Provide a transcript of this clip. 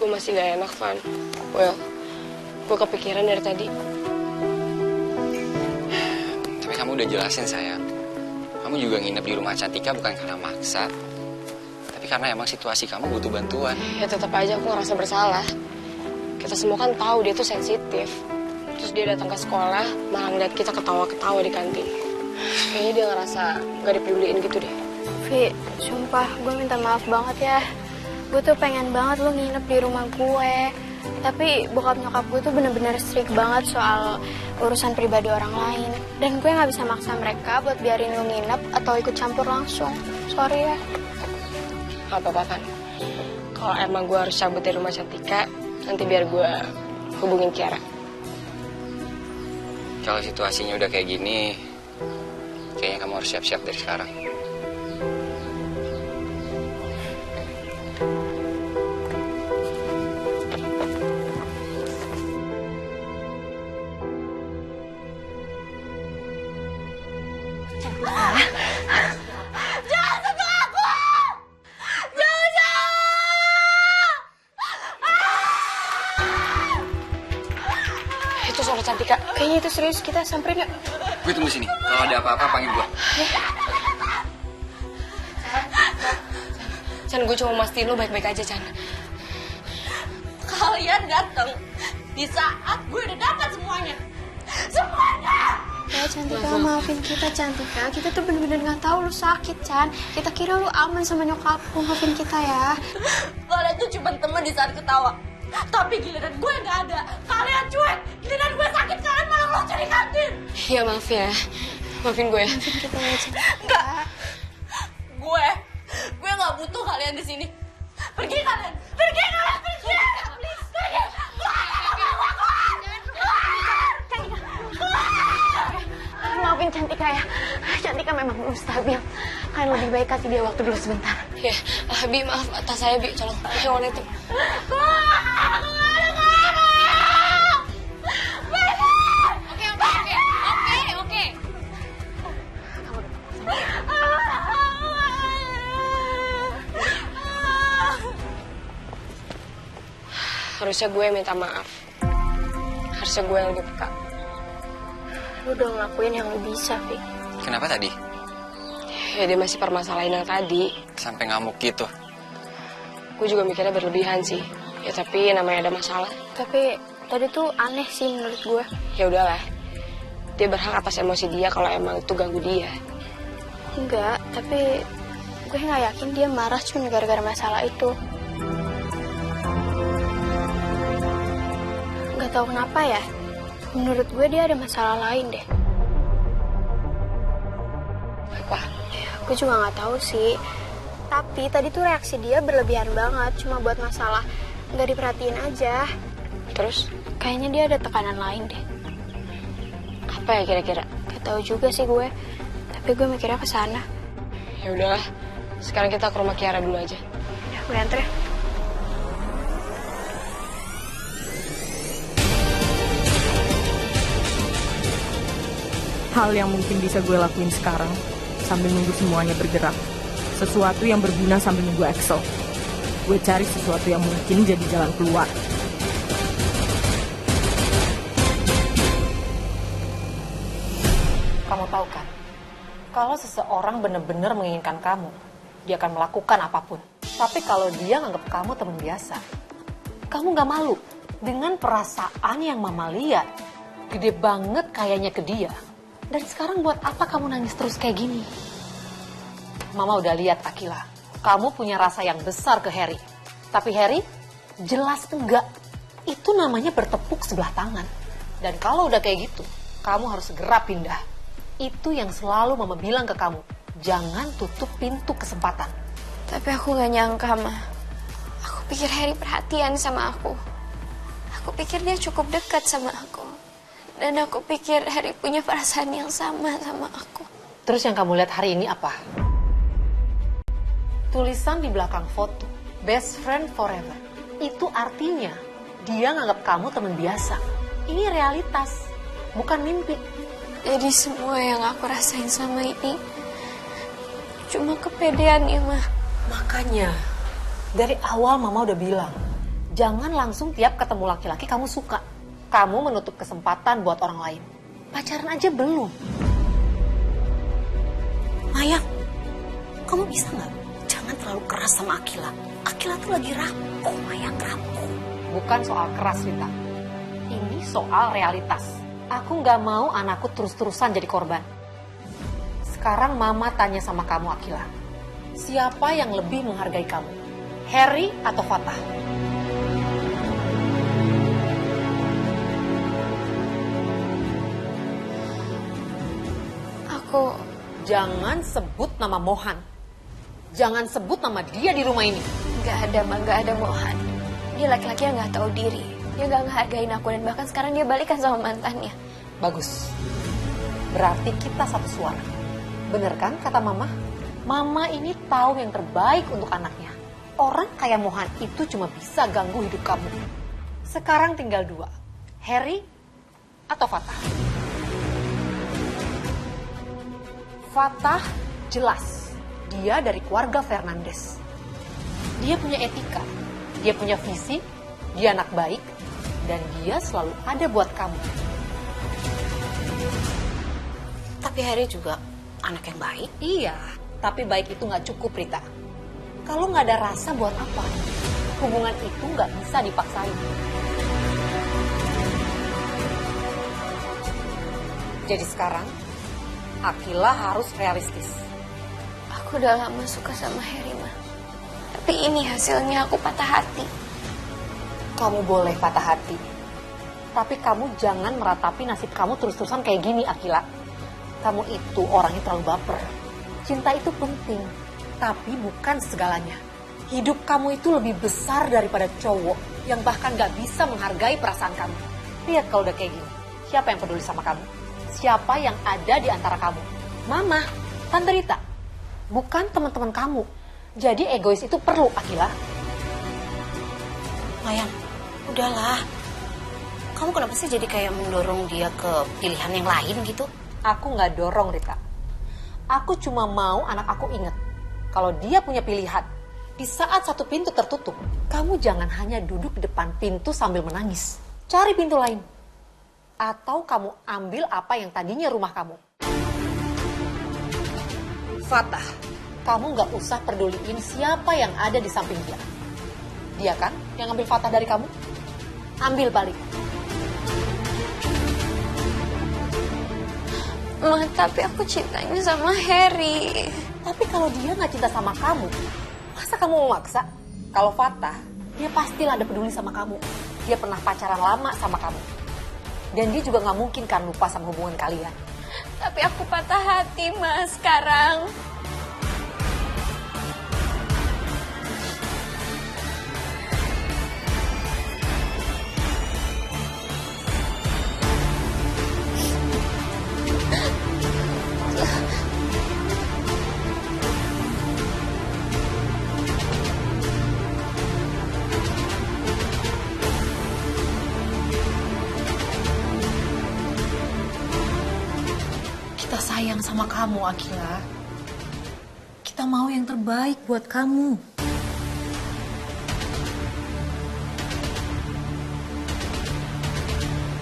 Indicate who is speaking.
Speaker 1: Gue masih gak enak, Van. Well, gue kepikiran dari tadi.
Speaker 2: Tapi kamu udah jelasin, sayang. Kamu juga nginep di rumah Cantika bukan karena maksa. Tapi karena emang situasi kamu butuh bantuan.
Speaker 1: Ya tetap aja aku ngerasa bersalah. Kita semua kan tahu dia tuh sensitif. Terus dia datang ke sekolah, malah ngeliat kita ketawa-ketawa di kantin. Kayaknya dia ngerasa gak dipeduliin gitu deh.
Speaker 3: Vi, sumpah gue minta maaf banget ya. Gue tuh pengen banget lu nginep di rumah gue. Tapi bokap nyokap gue tuh bener-bener strict banget soal urusan pribadi orang lain. Dan gue gak bisa maksa mereka buat biarin lu nginep atau ikut campur langsung. Sorry ya.
Speaker 1: Gak apa-apa, Van. Kalau emang gue harus cabut dari rumah Cantika, nanti biar gue hubungin Kiara.
Speaker 2: Kalau situasinya udah kayak gini, kayaknya kamu harus siap-siap dari sekarang.
Speaker 4: Jangan sentuh aku! Jangan!
Speaker 1: Itu suara Cantika. Kayaknya itu serius, kita samperin yuk.
Speaker 2: Gue tunggu sini. Kalau ada apa-apa, panggil gue.
Speaker 1: Chan, gue cuma mastiin lo baik-baik aja, Chan.
Speaker 4: Kalian datang di saat gue udah dapat semuanya. Semuanya!
Speaker 3: Ya Cantika, maafin kita Cantika. Kita tuh bener-bener gak tahu lu sakit, Chan. Kita kira lu aman sama nyokap lu. Maafin kita ya.
Speaker 4: Kalian tuh cuma temen di saat ketawa. Tapi giliran gue gak ada. Kalian cuek. Giliran gue sakit, kalian malah ngelocor di kantin.
Speaker 1: Iya, maaf ya. Maafin gue ya.
Speaker 3: Maafin kita ya Cantika.
Speaker 4: Enggak. Gue gak butuh kalian di sini. Pergi kalian. Pergi kalian. Pergi. Pergi.
Speaker 3: Maafin Cantika ya. Cantika memang belum stabil. Kalian lebih baik kasih dia waktu dulu sebentar.
Speaker 1: Ya, Bi, maaf atas saya, Bi. Tolong. Hewan itu.
Speaker 4: Oke.
Speaker 1: Harusnya gue minta maaf. Harusnya gue yang lebih peka.
Speaker 3: Lu udah ngelakuin yang lu bisa, Vi.
Speaker 2: Kenapa tadi?
Speaker 1: Ya, dia masih permasalahan yang tadi.
Speaker 2: Sampai ngamuk gitu.
Speaker 1: Gue juga mikirnya berlebihan sih. Ya, tapi namanya ada masalah.
Speaker 3: Tapi tadi tuh aneh sih menurut gue.
Speaker 1: Ya udahlah. Dia berhak atas emosi dia kalau emang itu ganggu dia.
Speaker 3: Enggak, tapi gue gak yakin dia marah cuma gara-gara masalah itu. Gak tahu kenapa ya. Menurut gue dia ada masalah lain deh.
Speaker 1: Apa?
Speaker 3: Gue juga gak tahu sih. Tapi tadi tuh reaksi dia berlebihan banget. Cuma buat masalah gak diperhatiin aja.
Speaker 1: Terus?
Speaker 3: Kayaknya dia ada tekanan lain deh.
Speaker 1: Apa ya kira-kira?
Speaker 3: Gak tahu juga sih gue. Tapi gue mikirnya ke sana.
Speaker 1: Ya udahlah. Sekarang kita ke rumah Kiara dulu aja.
Speaker 3: Ya, gue anter ya.
Speaker 5: Hal yang mungkin bisa gue lakuin sekarang sambil nunggu semuanya bergerak. Sesuatu yang berguna sambil nunggu Axel. Gue cari sesuatu yang mungkin jadi jalan keluar.
Speaker 6: Kamu tahu kan, kalau seseorang benar-benar menginginkan kamu, dia akan melakukan apapun. Tapi kalau dia nganggap kamu teman biasa, kamu gak malu dengan perasaan yang mama lihat. Gede banget kayaknya ke dia. Dan sekarang buat apa kamu nangis terus kayak gini? Mama udah lihat Akila, kamu punya rasa yang besar ke Harry. Tapi Harry, jelas enggak. Itu namanya bertepuk sebelah tangan. Dan kalau udah kayak gitu, kamu harus segera pindah. Itu yang selalu mama bilang ke kamu. Jangan tutup pintu kesempatan.
Speaker 3: Tapi aku gak nyangka, Ma. Aku pikir Harry perhatian sama aku. Aku pikir dia cukup dekat sama aku. Dan aku pikir Harry punya perasaan yang sama aku.
Speaker 6: Terus yang kamu lihat hari ini apa? Tulisan di belakang foto, best friend forever. Itu artinya dia nganggap kamu teman biasa. Ini realitas, bukan mimpi.
Speaker 3: Jadi semua yang aku rasain sama ini cuma kepedean ya, Ma.
Speaker 6: Makanya dari awal mama udah bilang, Jangan langsung tiap ketemu laki-laki kamu suka. Kamu menutup kesempatan buat orang lain. Pacaran aja belum.
Speaker 4: Maya, kamu bisa nggak? Jangan terlalu keras sama Akila. Akila tuh lagi rapuh, Maya, rapuh.
Speaker 6: Bukan soal keras, Rita. Ini soal realitas. Aku nggak mau anakku terus-terusan jadi korban. Sekarang Mama tanya sama kamu, Akila. Siapa yang lebih menghargai kamu? Harry atau Fatah?
Speaker 3: Aku...
Speaker 6: Jangan sebut nama Mohan. Jangan sebut nama dia di rumah ini.
Speaker 3: Gak ada, Ma. Gak ada Mohan. Dia laki-laki yang gak tahu diri. Dia gak ngehargain aku dan bahkan sekarang dia balikan sama mantannya.
Speaker 6: Bagus. Berarti kita satu suara. Bener kan kata Mama? Mama ini tahu yang terbaik untuk anaknya. Orang kayak Mohan itu cuma bisa ganggu hidup kamu. Sekarang tinggal dua. Harry atau Fatah? Fatah jelas. Dia dari keluarga Fernandes. Dia punya etika. Dia punya visi. Dia anak baik. Dan dia selalu ada buat kamu.
Speaker 4: Tapi Harry juga anak yang baik.
Speaker 6: Iya, tapi baik itu nggak cukup, Rita. Kalau nggak ada rasa buat apa? Hubungan itu nggak bisa dipaksain. Jadi sekarang, Akila harus realistis.
Speaker 3: Aku udah lama suka sama Harry, Ma. Tapi ini hasilnya aku patah hati.
Speaker 6: Kamu boleh patah hati. Tapi kamu jangan meratapi nasib kamu terus-terusan kayak gini, Akila. Kamu itu orangnya terlalu baper. Cinta itu penting, tapi bukan segalanya. Hidup kamu itu lebih besar daripada cowok yang bahkan gak bisa menghargai perasaan kamu. Lihat kalau udah kayak gini, siapa yang peduli sama kamu? Siapa yang ada di antara kamu? Mama, Tante Rita, bukan teman-teman kamu. Jadi egois itu perlu, Akila.
Speaker 4: Mayang, udahlah. Kamu kenapa sih jadi kayak mendorong dia ke pilihan yang lain gitu?
Speaker 6: Aku gak dorong, Rita. Aku cuma mau anak aku ingat. Kalau dia punya pilihan, di saat satu pintu tertutup, kamu jangan hanya duduk di depan pintu sambil menangis. Cari pintu lain. Atau kamu ambil apa yang tadinya rumah kamu. Fatah, kamu gak usah peduliin siapa yang ada di samping dia. Dia kan yang ambil Fatah dari kamu? Ambil balik.
Speaker 3: Ma, tapi aku cintanya sama Harry.
Speaker 6: Tapi kalau dia gak cinta sama kamu, masa kamu mau maksa? Kalau Fatah, dia pastilah ada peduli sama kamu. Dia pernah pacaran lama sama kamu. Dan dia juga gak mungkin kan lupa sama hubungan kalian.
Speaker 3: Tapi aku patah hati, Ma, sekarang.
Speaker 4: Kita sayang sama kamu, Akila. Kita mau yang terbaik buat kamu.